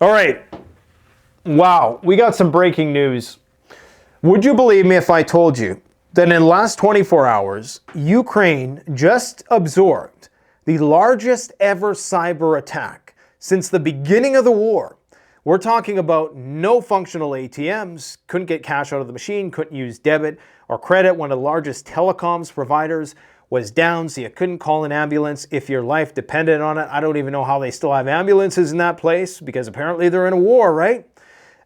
All right. Wow, we got some breaking news. Would you believe me if I told you that in the last 24 hours, Ukraine just absorbed the largest ever cyber attack since the beginning of the war? We're talking about no functional ATMs, couldn't get cash out of the machine, couldn't use debit or credit. One of the largest telecoms providers was down, so you couldn't call an ambulance if your life depended on it. I don't even know how they still have ambulances in that place, because apparently they're in a war, right?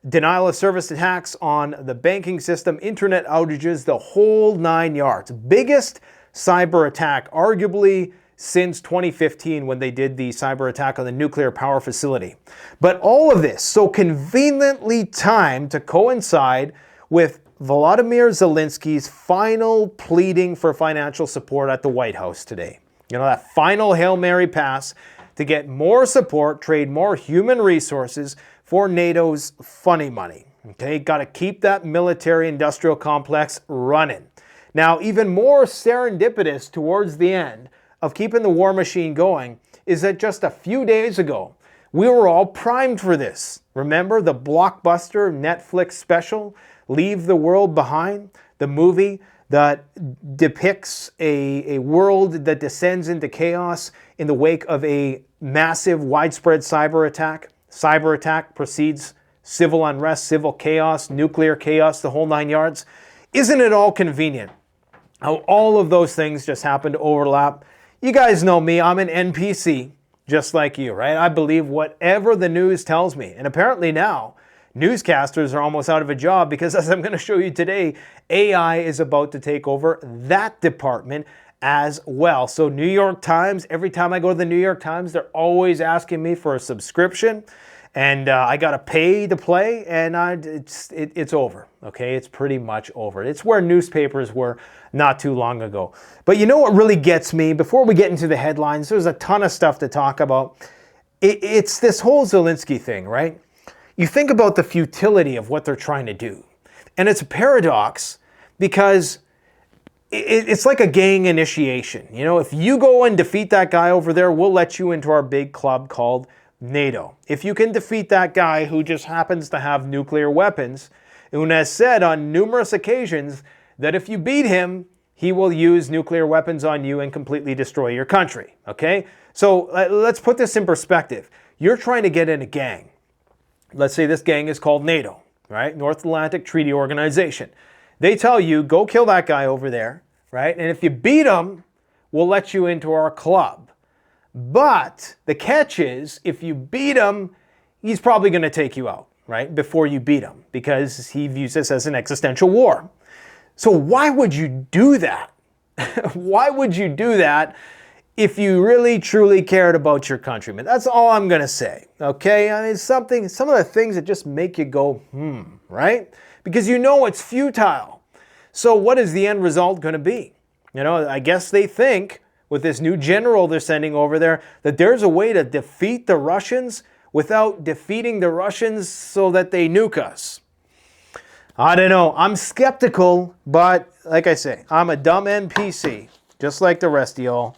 Denial of service attacks on the banking system, internet outages, the whole 9 yards. Biggest cyber attack, arguably, since 2015 when they did the cyber attack on the nuclear power facility. But all of this so conveniently timed to coincide with Volodymyr Zelensky's final pleading for financial support at the White House today. You know, that final Hail Mary pass to get more support, trade more human resources for NATO's funny money. Okay, got to keep that military-industrial complex running. Now, even more serendipitous towards the end of keeping the war machine going is that just a few days ago, we were all primed for this. Remember the blockbuster Netflix special, Leave the World Behind? The movie that depicts a world that descends into chaos in the wake of a massive, widespread cyber attack. Cyber attack precedes civil unrest, civil chaos, nuclear chaos, the whole 9 yards. Isn't it all convenient how all of those things just happen to overlap? You guys know me, I'm an NPC, just like you, right? I believe whatever the news tells me. And apparently now, newscasters are almost out of a job because, as I'm going to show you today, AI is about to take over that department as well. So New York Times, every time I go to the New York Times, they're always asking me for a subscription. And I got to pay to play, and it's over, okay? It's pretty much over. It's where newspapers were not too long ago. But you know what really gets me? Before we get into the headlines, there's a ton of stuff to talk about. It's this whole Zelensky thing, right? You think about the futility of what they're trying to do. And it's a paradox because it's like a gang initiation. You know, if you go and defeat that guy over there, we'll let you into our big club called NATO. If you can defeat that guy who just happens to have nuclear weapons, and has said on numerous occasions that if you beat him, he will use nuclear weapons on you and completely destroy your country, okay? So let's put this in perspective. You're trying to get in a gang. Let's say this gang is called NATO, right? North Atlantic Treaty Organization. They tell you, go kill that guy over there, right? And if you beat him, we'll let you into our club. But the catch is, if you beat him, he's probably going to take you out, right? Before you beat him, because he views this as an existential war. So why would you do that? Why would you do that if you really, truly cared about your countrymen? That's all I'm going to say, okay? I mean, some of the things that just make you go, right? Because you know it's futile. So what is the end result going to be? You know, I guess they think, with this new general they're sending over there, that there's a way to defeat the Russians without defeating the Russians so that they nuke us. I don't know. I'm skeptical, but like I say, I'm a dumb NPC, just like the rest of y'all.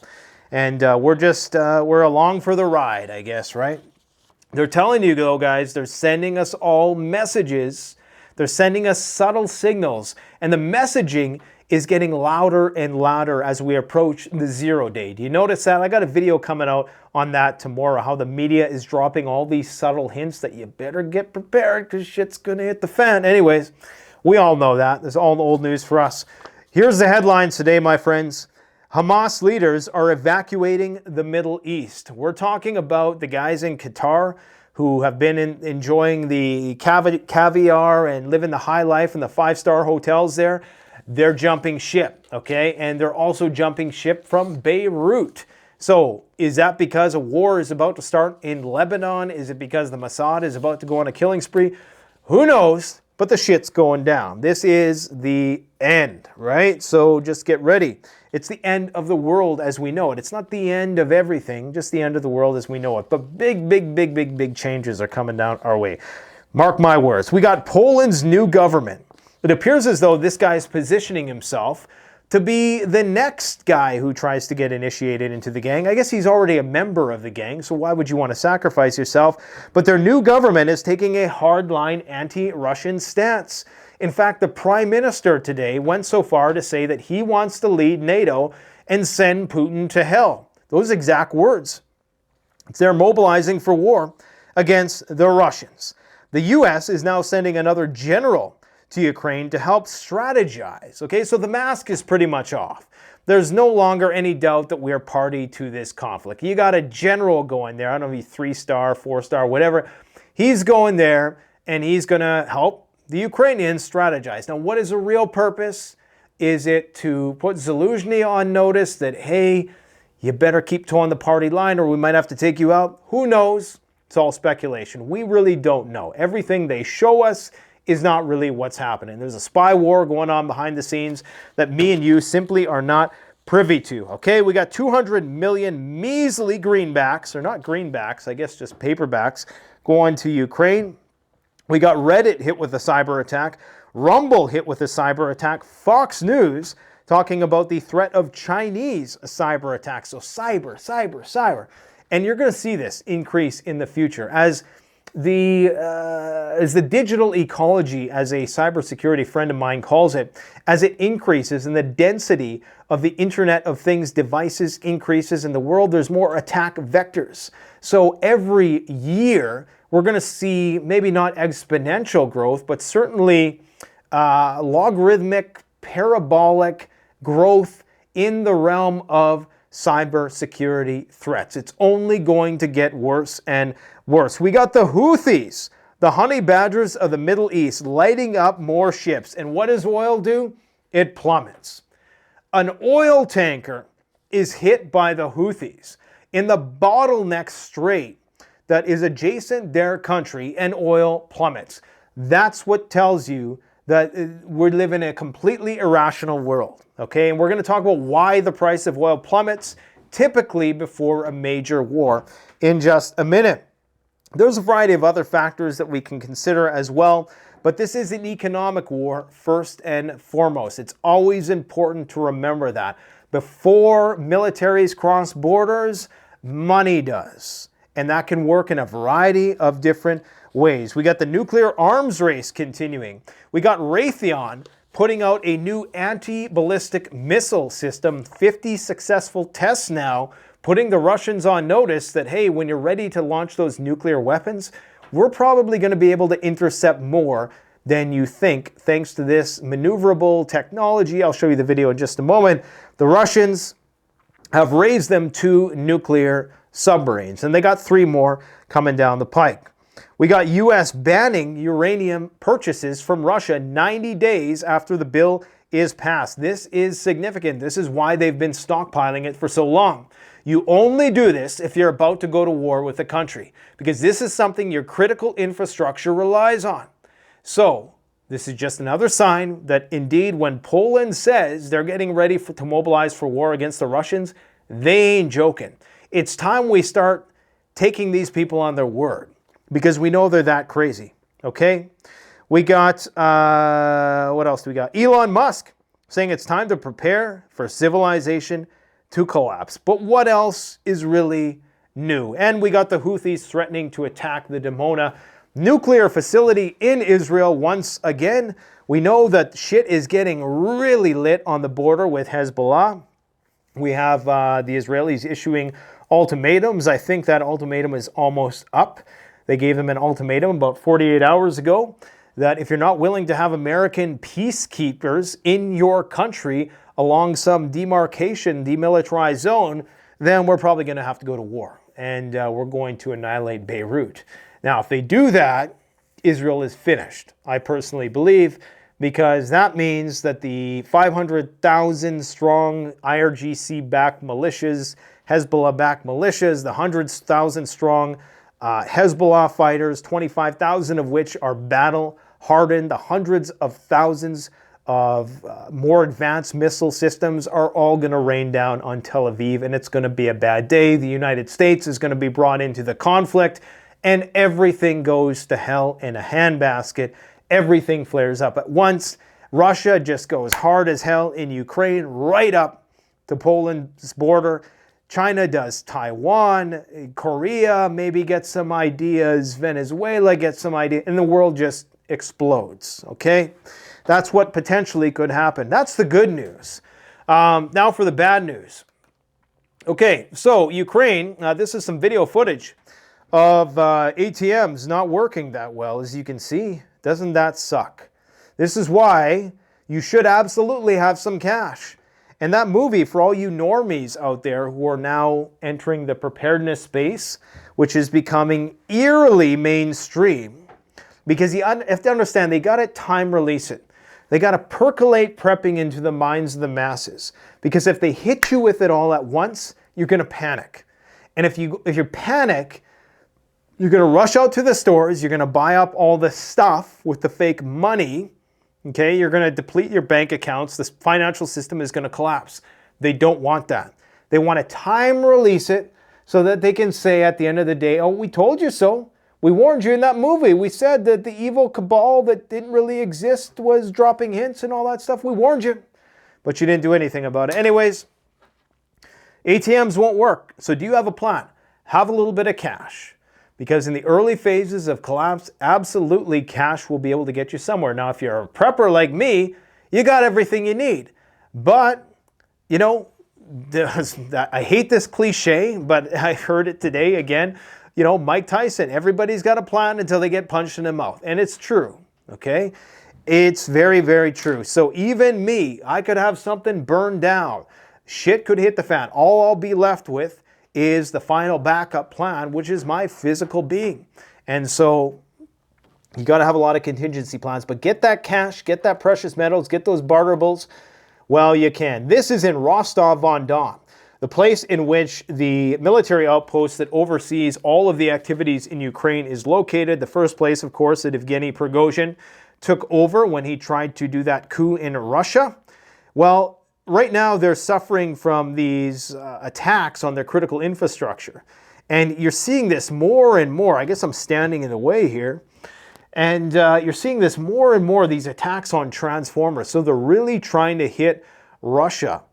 And we're along for the ride, I guess, right? They're telling you, though, guys, they're sending us all messages. They're sending us subtle signals. And the messaging is getting louder and louder as we approach the 0 day. Do you notice that? I got a video coming out on that tomorrow, how the media is dropping all these subtle hints that you better get prepared because shit's gonna hit the fan. Anyways, we all know that. That's all old news for us. Here's the headlines today, my friends. Hamas leaders are evacuating the Middle East. We're talking about the guys in Qatar who have been enjoying the caviar and living the high life in the 5-star hotels there. They're jumping ship, okay? And they're also jumping ship from Beirut. So is that because a war is about to start in Lebanon? Is it because the Mossad is about to go on a killing spree? Who knows? But the shit's going down. This is the end, right? So just get ready. It's the end of the world as we know it. It's not the end of everything, just the end of the world as we know it. But big changes are coming down our way. Mark my words. We got Poland's new government. It appears as though this guy is positioning himself to be the next guy who tries to get initiated into the gang. I guess he's already a member of the gang, so why would you want to sacrifice yourself? But their new government is taking a hardline anti-Russian stance. In fact, the Prime Minister today went so far to say that he wants to lead NATO and send Putin to hell. Those exact words. They're mobilizing for war against the Russians. The U.S. is now sending another general to Ukraine to help strategize. Okay, so the mask is pretty much off. There's no longer any doubt that we are party to this conflict. You got a general going there. I don't know if he's 3-star, 4-star, whatever. He's going there and he's going to help the Ukrainians strategize. Now, what is the real purpose? Is it to put Zelensky on notice that, hey, you better keep towing the party line or we might have to take you out? Who knows? It's all speculation. We really don't know. Everything they show us is not really what's happening. There's a spy war going on behind the scenes that me and you simply are not privy to. Okay, we got 200 million measly greenbacks, or not greenbacks, I guess just paperbacks, going to Ukraine. We got Reddit hit with a cyber attack, Rumble hit with a cyber attack, Fox News talking about the threat of Chinese cyber attacks. So cyber. And you're going to see this increase in the future as the digital ecology, as a cybersecurity friend of mine calls it, as it increases and the density of the Internet of Things devices increases in the world, there's more attack vectors. So every year we're going to see maybe not exponential growth, but certainly logarithmic, parabolic growth in the realm of cybersecurity threats. It's only going to get worse and worse. We got the Houthis, the honey badgers of the Middle East, lighting up more ships. And what does oil do? It plummets. An oil tanker is hit by the Houthis in the bottleneck strait that is adjacent their country, and oil plummets. That's what tells you that we live in a completely irrational world. Okay, and we're going to talk about why the price of oil plummets typically before a major war in just a minute. There's a variety of other factors that we can consider as well, but this is an economic war first and foremost. It's always important to remember that. Before militaries cross borders, money does. And that can work in a variety of different ways. We got the nuclear arms race continuing. We got Raytheon putting out a new anti-ballistic missile system, 50 successful tests now, putting the Russians on notice that, hey, when you're ready to launch those nuclear weapons, we're probably going to be able to intercept more than you think, thanks to this maneuverable technology. I'll show you the video in just a moment. The Russians have raised them 2 nuclear submarines, and they got 3 more coming down the pike. We got U.S. banning uranium purchases from Russia 90 days after the bill is passed. This is significant. This is why they've been stockpiling it for so long. You only do this if you're about to go to war with a country, because this is something your critical infrastructure relies on. So this is just another sign that indeed when Poland says they're getting ready to mobilize for war against the Russians, they ain't joking. It's time we start taking these people on their word, because we know they're that crazy, okay? We got, what else do we got? Elon Musk saying it's time to prepare for civilization to collapse. But what else is really new? And we got the Houthis threatening to attack the Dimona nuclear facility in Israel once again. We know that shit is getting really lit on the border with Hezbollah. We have the Israelis issuing ultimatums. I think that ultimatum is almost up. They gave them an ultimatum about 48 hours ago that if you're not willing to have American peacekeepers in your country along some demarcation, demilitarized zone, then we're probably going to have to go to war. And we're going to annihilate Beirut. Now, if they do that, Israel is finished, I personally believe, because that means that the 500,000 strong IRGC-backed militias, Hezbollah-backed militias, the 100,000 strong Hezbollah fighters, 25,000 of which are battle-hardened, the hundreds of thousands of more advanced missile systems are all going to rain down on Tel Aviv, and it's going to be a bad day. The United States is going to be brought into the conflict, and everything goes to hell in a handbasket. Everything flares up at once. Russia just goes hard as hell in Ukraine, right up to Poland's border. China does Taiwan, Korea maybe gets some ideas, Venezuela gets some ideas, and the world just explodes, okay? That's what potentially could happen. That's the good news. Now for the bad news. Okay, so Ukraine, this is some video footage of ATMs not working that well, as you can see. Doesn't that suck? This is why you should absolutely have some cash. And that movie, for all you normies out there who are now entering the preparedness space, which is becoming eerily mainstream, because you have to understand, they got to time release it. They got to percolate prepping into the minds of the masses. Because if they hit you with it all at once, you're going to panic. And if you panic, you're going to rush out to the stores, you're going to buy up all the stuff with the fake money. Okay, you're going to deplete your bank accounts. The financial system is going to collapse. They don't want that. They want to time release it so that they can say at the end of the day, oh, we told you so. We warned you in that movie. We said that the evil cabal that didn't really exist was dropping hints and all that stuff. We warned you, but you didn't do anything about it. Anyways, ATMs won't work. So do you have a plan? Have a little bit of cash. Because in the early phases of collapse, absolutely cash will be able to get you somewhere. Now, if you're a prepper like me, you got everything you need. But, you know, I hate this cliche, but I heard it today again. You know, Mike Tyson, everybody's got a plan until they get punched in the mouth. And it's true, okay? It's very, very true. So even me, I could have something burned down. Shit could hit the fan. All I'll be left with is the final backup plan, which is my physical being. And so you got to have a lot of contingency plans, but get that cash, get that precious metals, get those barterables. Well, you can. This is in Rostov-on-Don, the place in which the military outpost that oversees all of the activities in Ukraine is located. The first place, of course, that Evgeny Prigozhin took over when he tried to do that coup in Russia. Well, right now, they're suffering from these attacks on their critical infrastructure. And you're seeing this more and more. I guess I'm standing in the way here. And you're seeing this more and more, these attacks on transformers. So they're really trying to hit Russia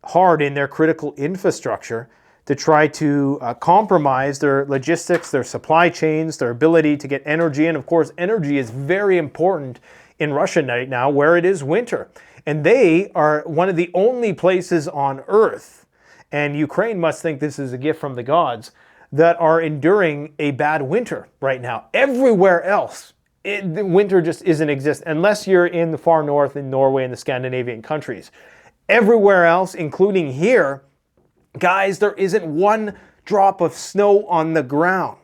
hard in their critical infrastructure to try to compromise their logistics, their supply chains, their ability to get energy. And of course, energy is very important in Russia right now, where it is winter. And they are one of the only places on Earth, and Ukraine must think this is a gift from the gods, that are enduring a bad winter right now. Everywhere else, the winter just isn't exist, unless you're in the far north in Norway and the Scandinavian countries. Everywhere else, including here, guys, there isn't one drop of snow on the ground.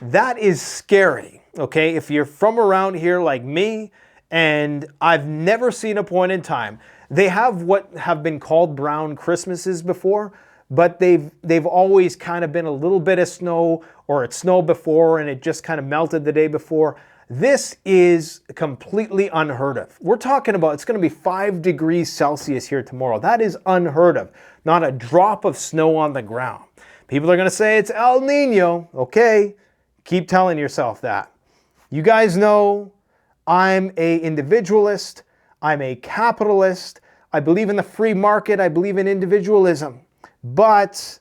That is scary, okay? If you're from around here like me, and I've never seen a point in time. They have what have been called brown Christmases before, but they've always kind of been a little bit of snow, or it snowed before and it just kind of melted the day before. This is completely unheard of. We're talking about it's going to be 5 degrees Celsius here tomorrow. That is unheard of. Not a drop of snow on the ground. People are going to say it's El Nino. Okay, keep telling yourself that. You guys know I'm an individualist, I'm a capitalist, I believe in the free market, I believe in individualism. But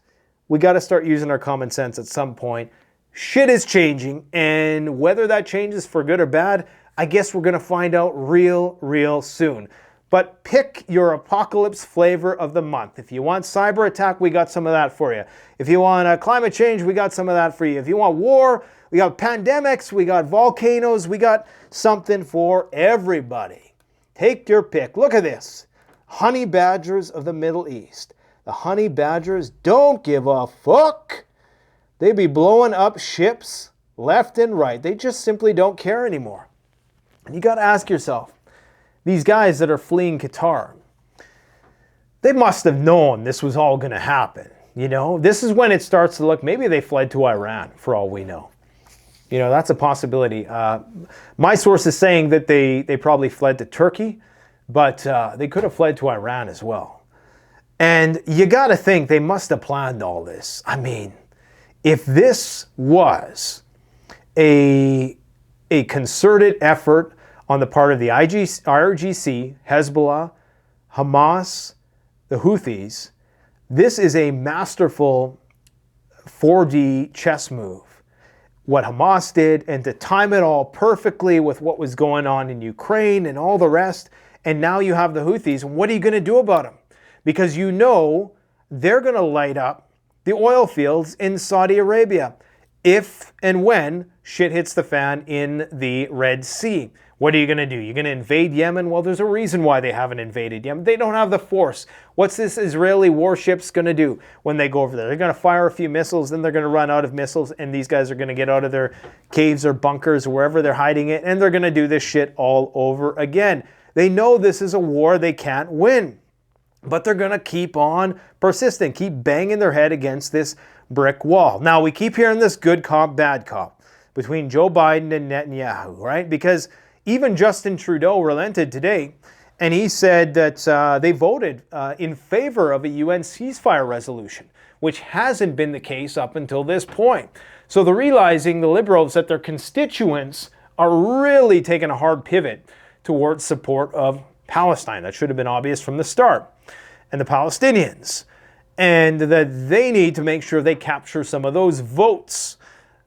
we got to start using our common sense at some point. Shit is changing, and whether that changes for good or bad, I guess we're going to find out real soon. But pick your apocalypse flavor of the month. If you want cyber attack, we got some of that for you. If you want climate change, we got some of that for you. If you want war, we got pandemics, we got volcanoes, we got something for everybody. Take your pick. Look at this. Honey badgers of the Middle East. The honey badgers don't give a fuck. They be blowing up ships left and right. They just simply don't care anymore. And you got to ask yourself, these guys that are fleeing Qatar, they must have known this was all going to happen. You know, this is when it starts to look, maybe they fled to Iran for all we know. You know, that's a possibility. My source is saying that they probably fled to Turkey, but they could have fled to Iran as well. And you got to think they must have planned all this. I mean, if this was a concerted effort on the part of the IRGC, Hezbollah, Hamas, the Houthis. This is a masterful 4D chess move. What Hamas did, and to time it all perfectly with what was going on in Ukraine and all the rest, and now you have the Houthis. What are you going to do about them? Because you know they're going to light up the oil fields in Saudi Arabia if and when shit hits the fan in the Red Sea. What are you going to do? You're going to invade Yemen? Well, there's a reason why they haven't invaded Yemen. They don't have the force. What's this Israeli warships going to do when they go over there? They're going to fire a few missiles, then they're going to run out of missiles, and these guys are going to get out of their caves or bunkers or wherever they're hiding it, and they're going to do this shit all over again. They know this is a war they can't win, but they're going to keep on persisting, keep banging their head against this brick wall. Now, we keep hearing this good cop, bad cop between Joe Biden and Netanyahu, right? Because even Justin Trudeau relented today, and he said that they voted in favor of a UN ceasefire resolution, which hasn't been the case up until this point. So they're realizing, the Liberals, that their constituents are really taking a hard pivot towards support of Palestine. That should have been obvious from the start. And the Palestinians. And that they need to make sure they capture some of those votes.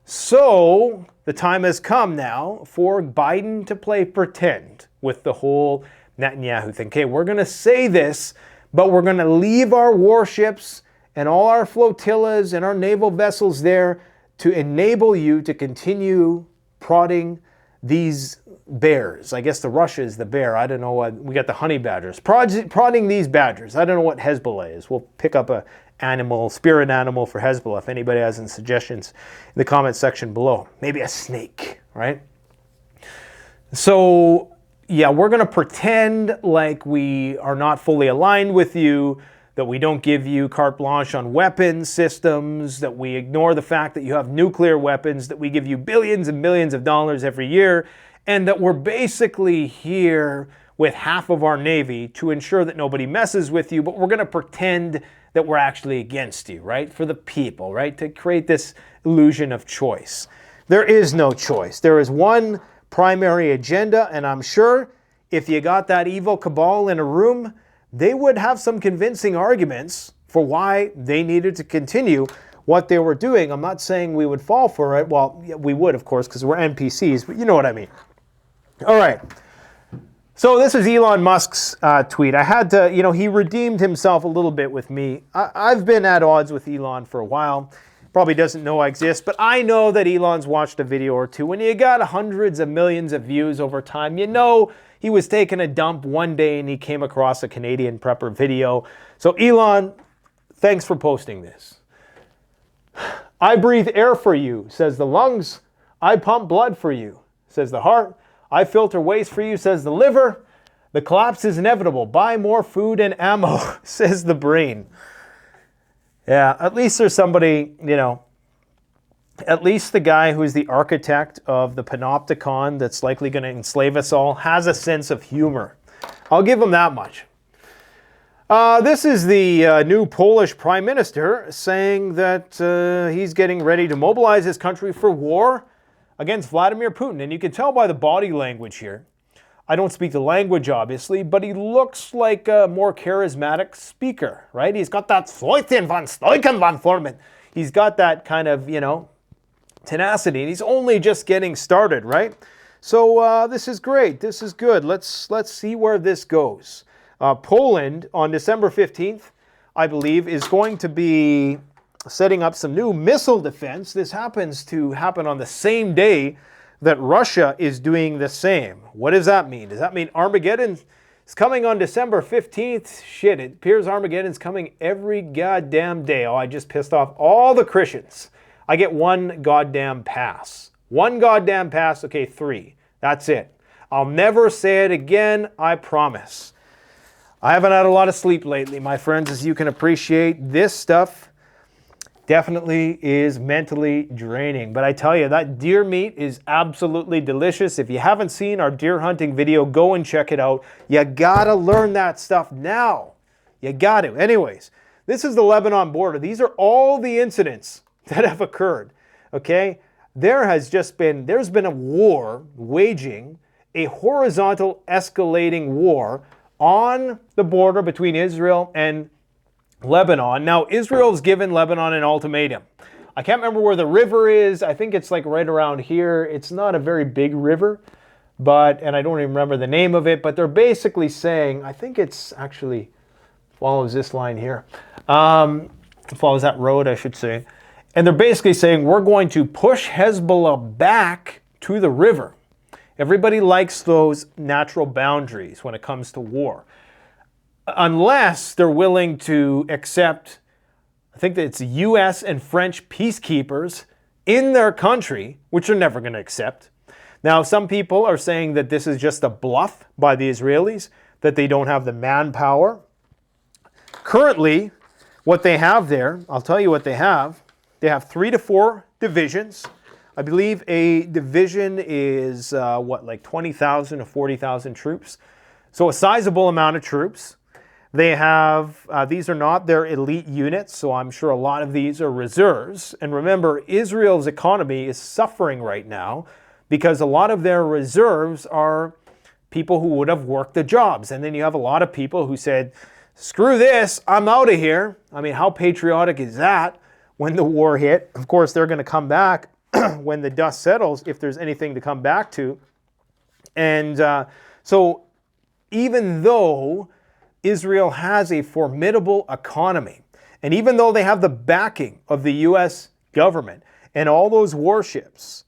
So the time has come now for Biden to play pretend with the whole Netanyahu thing. Okay, we're going to say this, but we're going to leave our warships and all our flotillas and our naval vessels there to enable you to continue prodding these bears. I guess the Russia is the bear. I don't know what. We got the honey badgers. Prodding these badgers. I don't know what Hezbollah is. We'll pick up a spirit animal for Hezbollah if anybody has any suggestions in the comment section below. Maybe a snake, right? So, yeah, we're going to pretend like we are not fully aligned with you, that we don't give you carte blanche on weapons systems, that we ignore the fact that you have nuclear weapons, that we give you billions and billions of dollars every year, and that we're basically here with half of our Navy to ensure that nobody messes with you, but we're going to pretend that we're actually against you, right? For the people, right? To create this illusion of choice. There is no choice. There is one primary agenda, and I'm sure if you got that evil cabal in a room, they would have some convincing arguments for why they needed to continue what they were doing. I'm not saying we would fall for it. Well, we would, of course, because we're NPCs, but you know what I mean. All right. So this is Elon Musk's tweet. I had to, he redeemed himself a little bit with me. I've been at odds with Elon for a while. Probably doesn't know I exist, but I know that Elon's watched a video or two. When you got hundreds of millions of views over time, you know he was taking a dump one day and he came across a Canadian prepper video. So Elon, thanks for posting this. I breathe air for you, says the lungs. I pump blood for you, says the heart. I filter waste for you, says the liver. The collapse is inevitable. Buy more food and ammo, says the brain. Yeah, at least there's somebody, at least the guy who's the architect of the panopticon that's likely going to enslave us all has a sense of humor. I'll give him that much. This is the new Polish Prime Minister saying that he's getting ready to mobilize his country for war against Vladimir Putin. And you can tell by the body language here. I don't speak the language, obviously, but he looks like a more charismatic speaker, right? He's got that Sloiten van Stoiken van Formen. He's got that kind of, tenacity. And he's only just getting started, right? So this is great. This is good. Let's see where this goes. Poland, on December 15th, I believe, is going to be setting up some new missile defense. This happens to happen on the same day that Russia is doing the same. What does that mean? Does that mean Armageddon is coming on December 15th? Shit, it appears Armageddon's coming every goddamn day. Oh, I just pissed off all the Christians. I get one goddamn pass. One goddamn pass, okay, 3. That's it. I'll never say it again, I promise. I haven't had a lot of sleep lately, my friends, as you can appreciate. This stuff definitely is mentally draining. But I tell you, that deer meat is absolutely delicious. If you haven't seen our deer hunting video, go and check it out. You gotta learn that stuff now. You got to. Anyways, this is the Lebanon border. These are all the incidents that have occurred, okay? There's been a war waging a horizontal escalating war on the border between Israel and Lebanon. Now, Israel's given Lebanon an ultimatum. I can't remember where the river is. I think it's like right around here. It's not a very big river, and I don't even remember the name of it, but they're basically saying, I think it's actually follows this line here. Follows that road, I should say. And they're basically saying, we're going to push Hezbollah back to the river. Everybody likes those natural boundaries when it comes to war. Unless they're willing to accept, I think that it's US and French peacekeepers in their country, which they're never going to accept. Now, some people are saying that this is just a bluff by the Israelis, that they don't have the manpower. Currently, what they have there, I'll tell you what they have. They have 3 to 4 divisions. I believe a division is, like 20,000 to 40,000 troops. So a sizable amount of troops. They have, these are not their elite units, so I'm sure a lot of these are reserves. And remember, Israel's economy is suffering right now because a lot of their reserves are people who would have worked the jobs. And then you have a lot of people who said, screw this, I'm out of here. I mean, how patriotic is that when the war hit? Of course, they're going to come back when the dust settles, if there's anything to come back to. And so even though Israel has a formidable economy, and even though they have the backing of the US government and all those warships,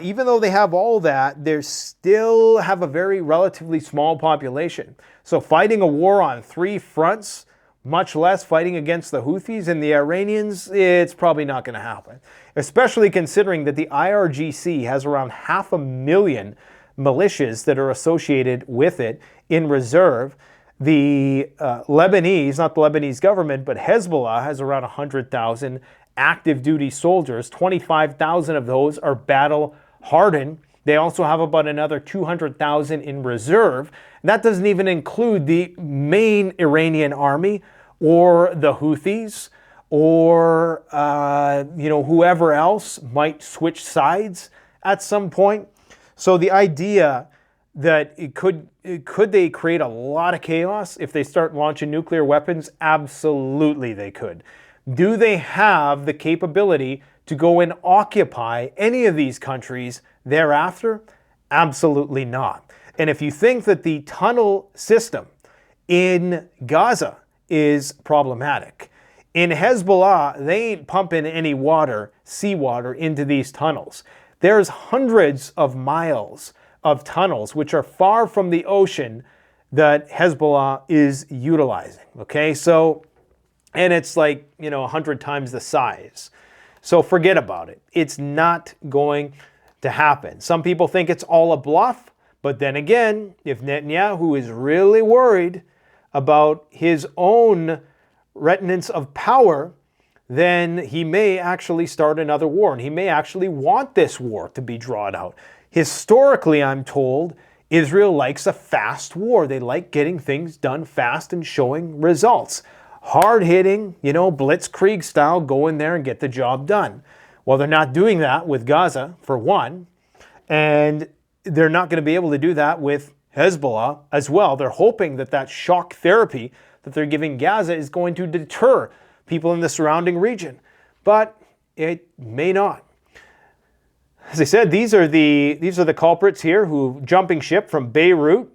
even though they have all that, they still have a very relatively small population. So fighting a war on 3 fronts, much less fighting against the Houthis and the Iranians, it's probably not going to happen. Especially considering that the IRGC has around 500,000 militias that are associated with it in reserve. The Lebanese, not the Lebanese government, but Hezbollah has around 100,000 active duty soldiers. 25,000 of those are battle hardened. They also have about another 200,000 in reserve. That doesn't even include the main Iranian army or the Houthis or whoever else might switch sides at some point. So the idea that could they create a lot of chaos if they start launching nuclear weapons? Absolutely they could. Do they have the capability to go and occupy any of these countries thereafter? Absolutely not. And if you think that the tunnel system in Gaza is problematic, in Hezbollah, they ain't pumping any water, seawater, into these tunnels. There's hundreds of miles of tunnels which are far from the ocean that Hezbollah is utilizing. Okay, so, and it's like, 100 times the size. So forget about it. It's not going to happen. Some people think it's all a bluff, but then again, if Netanyahu is really worried about his own retenance of power, then he may actually start another war, and he may actually want this war to be drawn out. Historically, I'm told, Israel likes a fast war. They like getting things done fast and showing results. Hard-hitting, blitzkrieg style, go in there and get the job done. Well, they're not doing that with Gaza, for one, and they're not going to be able to do that with Hezbollah as well. They're hoping that that shock therapy that they're giving Gaza is going to deter people in the surrounding region, but it may not. As I said, these are the culprits here who jumping ship from Beirut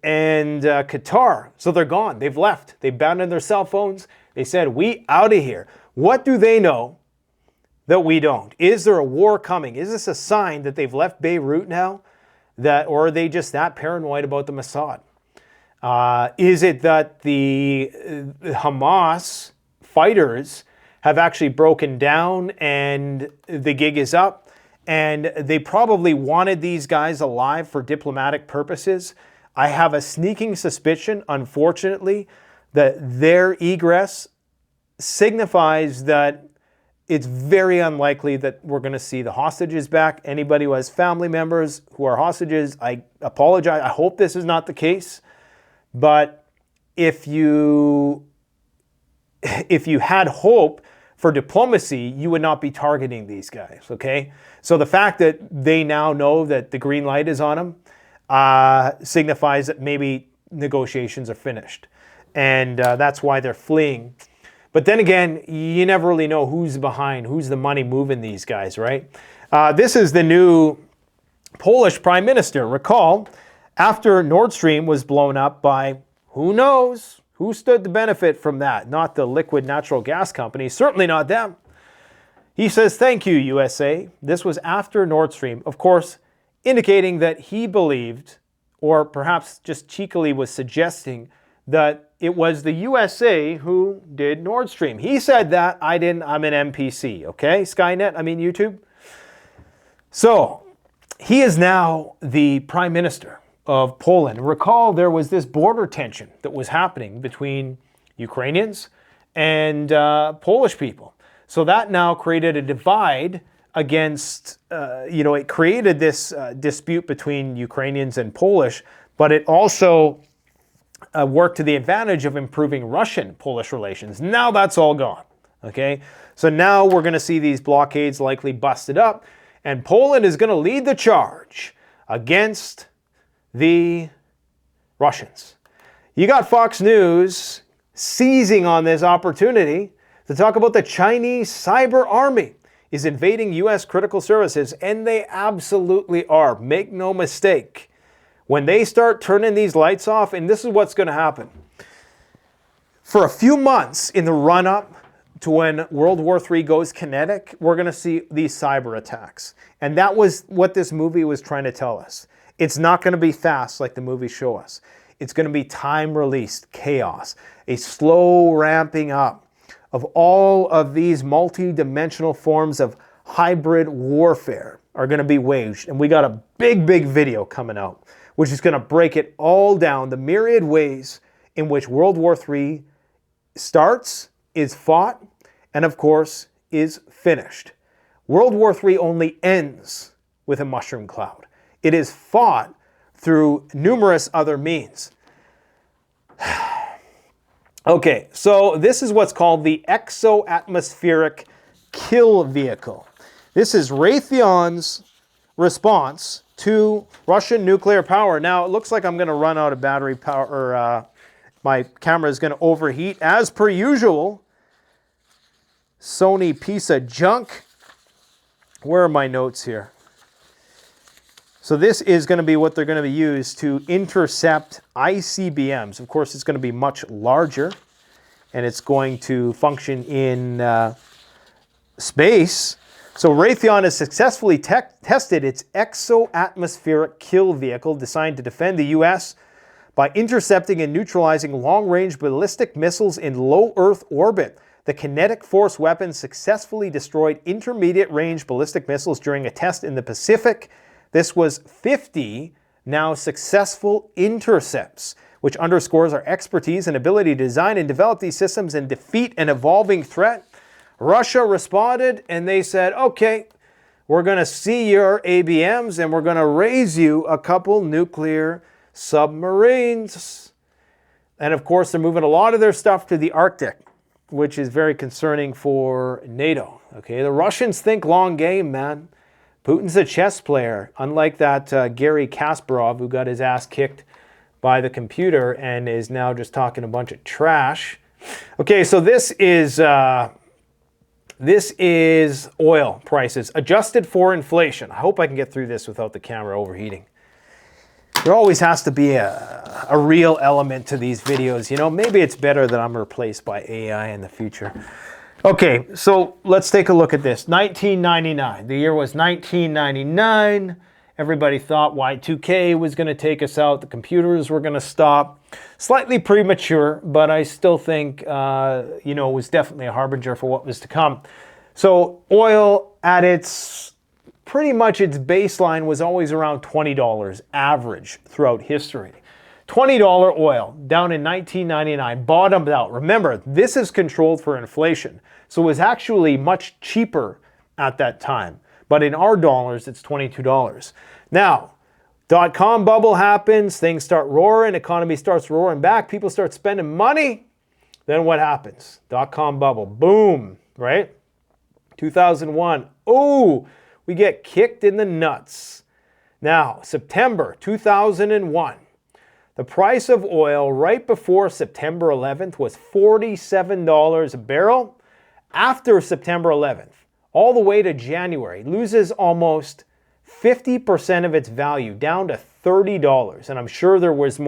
and Qatar. So they're gone. They've left. They abandoned their cell phones. They said, we out of here. What do they know that we don't? Is there a war coming? Is this a sign that they've left Beirut now? Or are they just that paranoid about the Mossad? Is it that the Hamas fighters have actually broken down and the gig is up? And they probably wanted these guys alive for diplomatic purposes. I have a sneaking suspicion, unfortunately, that their egress signifies that it's very unlikely that we're going to see the hostages back. Anybody who has family members who are hostages, I apologize. I hope this is not the case. But if you had hope for diplomacy, you would not be targeting these guys, okay? So the fact that they now know that the green light is on them signifies that maybe negotiations are finished. And that's why they're fleeing. But then again, you never really know who's behind, who's the money moving these guys, right? This is the new Polish prime minister. Recall, after Nord Stream was blown up by, who knows, who stood to benefit from that? Not the liquid natural gas company, certainly not them. He says, thank you, USA. This was after Nord Stream, of course, indicating that he believed, or perhaps just cheekily was suggesting, that it was the USA who did Nord Stream. He said that, I didn't, I'm an NPC, okay? Skynet, I mean YouTube. So, he is now the prime minister of Poland. Recall, there was this border tension that was happening between Ukrainians and Polish people. So that now created a divide against, it created this dispute between Ukrainians and Polish, but it also worked to the advantage of improving Russian-Polish relations. Now that's all gone, okay? So now we're going to see these blockades likely busted up, and Poland is going to lead the charge against the Russians. You got Fox News seizing on this opportunity to talk about the Chinese cyber army is invading U.S. critical services, and they absolutely are. Make no mistake. When they start turning these lights off, and this is what's going to happen. For a few months in the run-up to when World War III goes kinetic, we're going to see these cyber attacks. And that was what this movie was trying to tell us. It's not going to be fast like the movies show us. It's going to be time-released chaos, a slow ramping up of all of these multi-dimensional forms of hybrid warfare are going to be waged. And we got a big, big video coming out, which is going to break it all down, the myriad ways in which World War III starts, is fought, and of course, is finished. World War III only ends with a mushroom cloud. It is fought through numerous other means. Okay, so this is what's called the exo-atmospheric kill vehicle. This is Raytheon's response to Russian nuclear power. Now, it looks like I'm going to run out of battery power, or my camera is going to overheat. As per usual, Sony piece of junk. Where are my notes here? So this is going to be what they're going to be used to intercept ICBMs. Of course, it's going to be much larger, and it's going to function in space. So Raytheon has successfully tested its exo-atmospheric kill vehicle designed to defend the U.S. by intercepting and neutralizing long-range ballistic missiles in low Earth orbit. The kinetic force weapon successfully destroyed intermediate-range ballistic missiles during a test in the Pacific. This was 50 now successful intercepts, which underscores our expertise and ability to design and develop these systems and defeat an evolving threat. Russia responded and they said, okay, we're going to see your ABMs and we're going to raise you a couple nuclear submarines. And of course, they're moving a lot of their stuff to the Arctic, which is very concerning for NATO. Okay, the Russians think long game, man. Putin's a chess player, unlike that Garry Kasparov who got his ass kicked by the computer and is now just talking a bunch of trash. Okay, so this is oil prices adjusted for inflation. I hope I can get through this without the camera overheating. There always has to be a real element to these videos. You know, maybe it's better that I'm replaced by AI in the future. Okay, so let's take a look at this. 1999. The year was 1999. Everybody thought Y2K was going to take us out. The computers were going to stop. Slightly premature, but I still think, it was definitely a harbinger for what was to come. So oil at pretty much its baseline was always around $20 average throughout history. $20 oil down in 1999, bottomed out. Remember, this is controlled for inflation, so it was actually much cheaper at that time. But in our dollars, it's $22. Now, dot-com bubble happens, things start roaring, economy starts roaring back, people start spending money. Then what happens? Dot-com bubble, boom, right? 2001, oh, we get kicked in the nuts. Now, September 2001, the price of oil right before September 11th was $47 a barrel. After September 11th, all the way to January, loses almost 50% of its value, down to $30. And I'm sure there was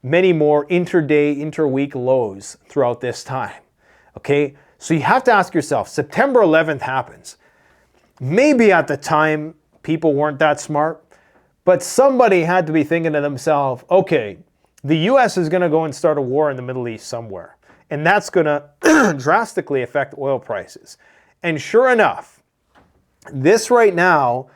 many more intraday, interweek lows throughout this time. Okay, so you have to ask yourself, September 11th happens. Maybe at the time, people weren't that smart, but somebody had to be thinking to themselves, okay, the US is going to go and start a war in the Middle East somewhere, and that's going to drastically affect oil prices. And sure enough, this right now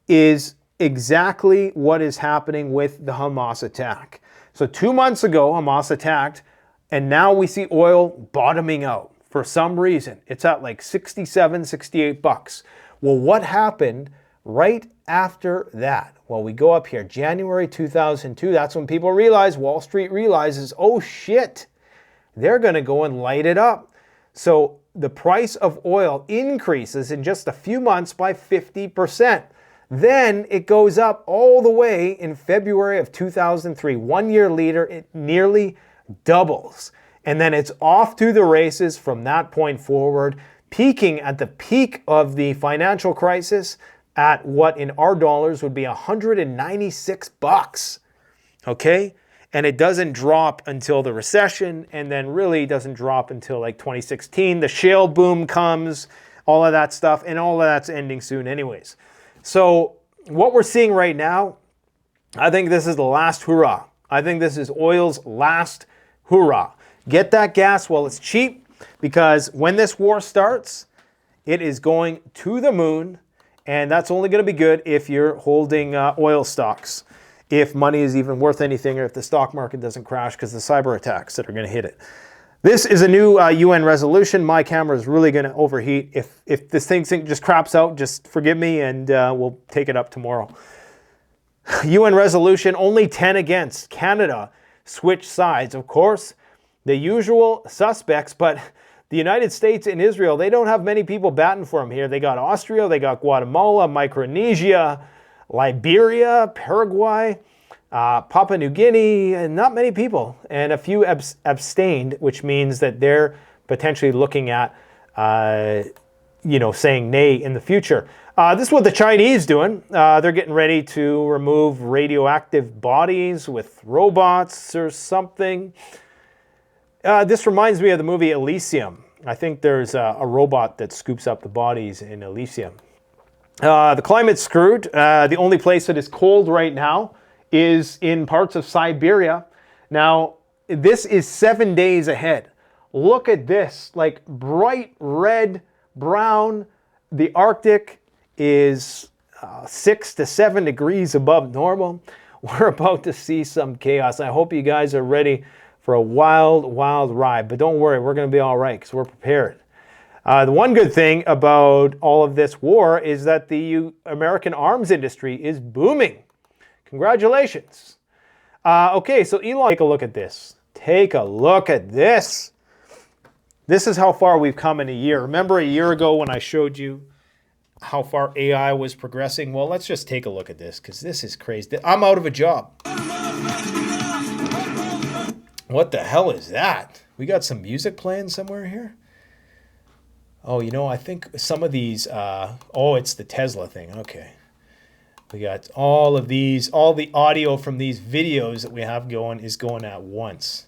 is exactly what is happening with the Hamas attack. So 2 months ago, Hamas attacked, and now we see oil bottoming out for some reason. It's at like 67, 68 bucks. Well, what happened right after that? Well, we go up here, January 2002. That's when people realize, Wall Street realizes, oh shit, they're going to go and light it up. So the price of oil increases in just a few months by 50%. Then it goes up all the way in February of 2003. 1 year later, it nearly doubles. And then it's off to the races from that point forward, peaking at the peak of the financial crisis at what in our dollars would be 196 bucks. Okay? And it doesn't drop until the recession, and then really doesn't drop until like 2016. The shale boom comes, all of that stuff, and all of that's ending soon anyways. So what we're seeing right now, I think this is the last hurrah. I think this is oil's last hurrah. Get that gas while it's cheap, because when this war starts, it is going to the moon, and that's only going to be good if you're holding oil stocks, if money is even worth anything, or if the stock market doesn't crash because of the cyber attacks that are going to hit it. This is a new UN resolution. My camera is really going to overheat. If this thing just craps out, just forgive me, and we'll take it up tomorrow. UN resolution, only 10 against. Canada switched sides. Of course, the usual suspects, but the United States and Israel, they don't have many people batting for them here. They got Austria, they got Guatemala, Micronesia, Liberia, Paraguay, Papua New Guinea, and not many people. And a few abstained, which means that they're potentially looking at, saying nay in the future. This is what the Chinese doing. They're getting ready to remove radioactive bodies with robots or something. This reminds me of the movie Elysium. I think there's a robot that scoops up the bodies in Elysium. The climate's screwed. The only place that is cold right now is in parts of Siberia. Now, this is 7 days ahead. Look at this, like bright red, brown. The Arctic is 6 to 7 degrees above normal. We're about to see some chaos. I hope you guys are ready for a wild, wild ride. But don't worry, we're going to be all right because we're prepared. The one good thing about all of this war is that the American arms industry is booming. Congratulations. Okay, so Elon, take a look at this. Take a look at this. This is how far we've come in a year. Remember a year ago when I showed you how far AI was progressing? Well, let's just take a look at this because this is crazy. I'm out of a job. What the hell is that? We got some music playing somewhere here? Oh, I think some of these, it's the Tesla thing. Okay. We got all of these, all the audio from these videos that we have going is going at once.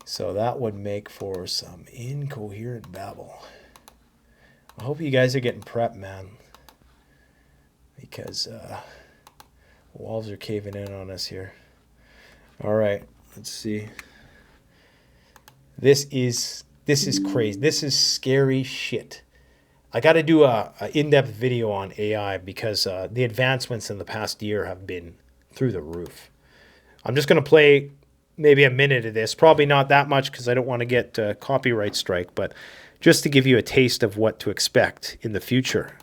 So that would make for some incoherent babble. I hope you guys are getting prepped, man. Because walls are caving in on us here. All right, let's see. This is crazy. This is scary shit. I got to do a in-depth video on AI because the advancements in the past year have been through the roof. I'm just going to play maybe a minute of this. Probably not that much because I don't want to get copyright strike, but just to give you a taste of what to expect in the future.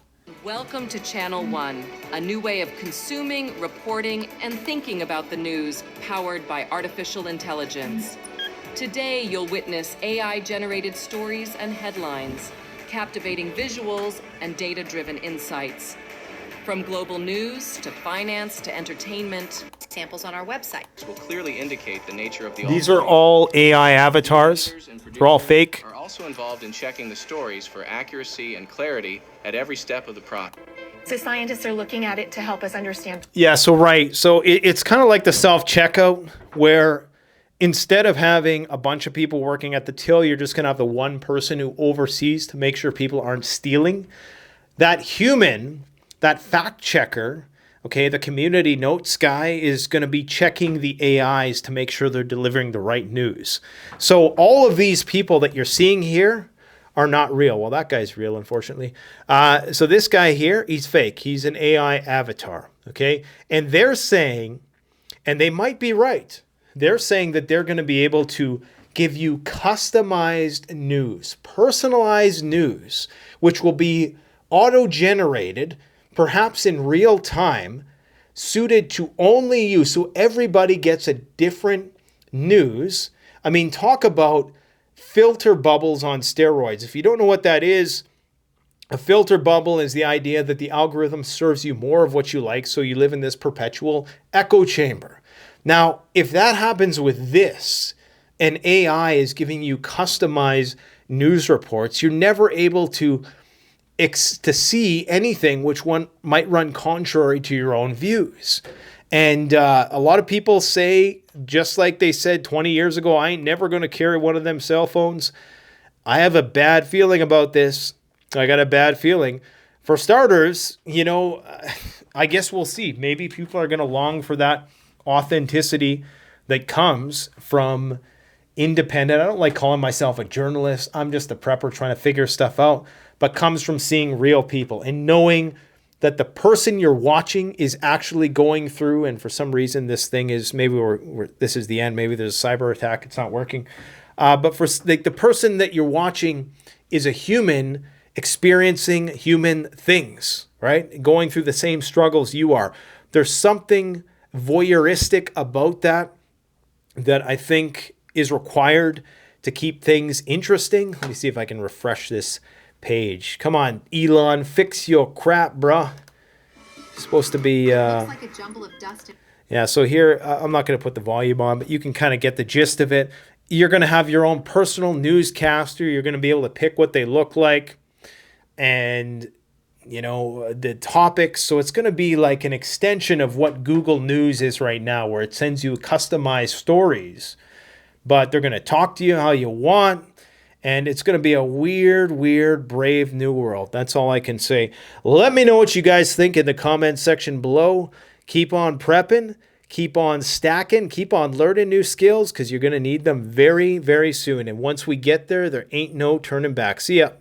Welcome to Channel One, a new way of consuming, reporting, and thinking about the news powered by artificial intelligence. Today, you'll witness AI-generated stories and headlines, captivating visuals, and data-driven insights. From global news to finance to entertainment. Samples on our website will clearly indicate the nature of the These are all AI avatars. They're all fake. Are also involved in checking the stories for accuracy and clarity at every step of the process. so scientists are looking at it to help us understand. Yeah, so right. So it's kind of like the self-checkout where instead of having a bunch of people working at the till, you're just going to have the one person who oversees to make sure people aren't stealing. That human, that fact checker, okay, the community notes guy is going to be checking the AIs to make sure they're delivering the right news. So all of these people that you're seeing here are not real. Well, that guy's real, unfortunately. So this guy here, he's fake. He's an AI avatar, okay? And they're saying, and they might be right, they're saying that they're going to be able to give you customized news, personalized news, which will be auto-generated, perhaps in real time, suited to only you. So everybody gets a different news. I mean, talk about filter bubbles on steroids. If you don't know what that is, a filter bubble is the idea that the algorithm serves you more of what you like, so you live in this perpetual echo chamber. Now, if that happens with this, and AI is giving you customized news reports, you're never able to see anything which one might run contrary to your own views. And a lot of people say, just like they said 20 years ago, I ain't never going to carry one of them cell phones. I have a bad feeling about this. I got a bad feeling. For starters, you know, I guess we'll see. Maybe people are going to long for that authenticity that comes from independent. I don't like calling myself a journalist. I'm just a prepper trying to figure stuff out, but comes from seeing real people and knowing that the person you're watching is actually going through, and for some reason this thing is, maybe this is the end, maybe there's a cyber attack, it's not working. But for like the person that you're watching is a human experiencing human things, right? Going through the same struggles you are. There's something voyeuristic about that I think is required to keep things interesting. Let me see if I can refresh this page. Come on, Elon, fix your crap, bruh. It's supposed to be... Looks like a jumble of dust. Yeah, so here, I'm not going to put the volume on, but you can kind of get the gist of it. You're going to have your own personal newscaster. You're going to be able to pick what they look like and, you know, the topics. So it's going to be like an extension of what Google News is right now, where it sends you customized stories. But they're going to talk to you how you want. And it's going to be a weird, weird, brave new world. That's all I can say. Let me know what you guys think in the comments section below. Keep on prepping. Keep on stacking. Keep on learning new skills because you're going to need them very, very soon. And once we get there, there ain't no turning back. See ya.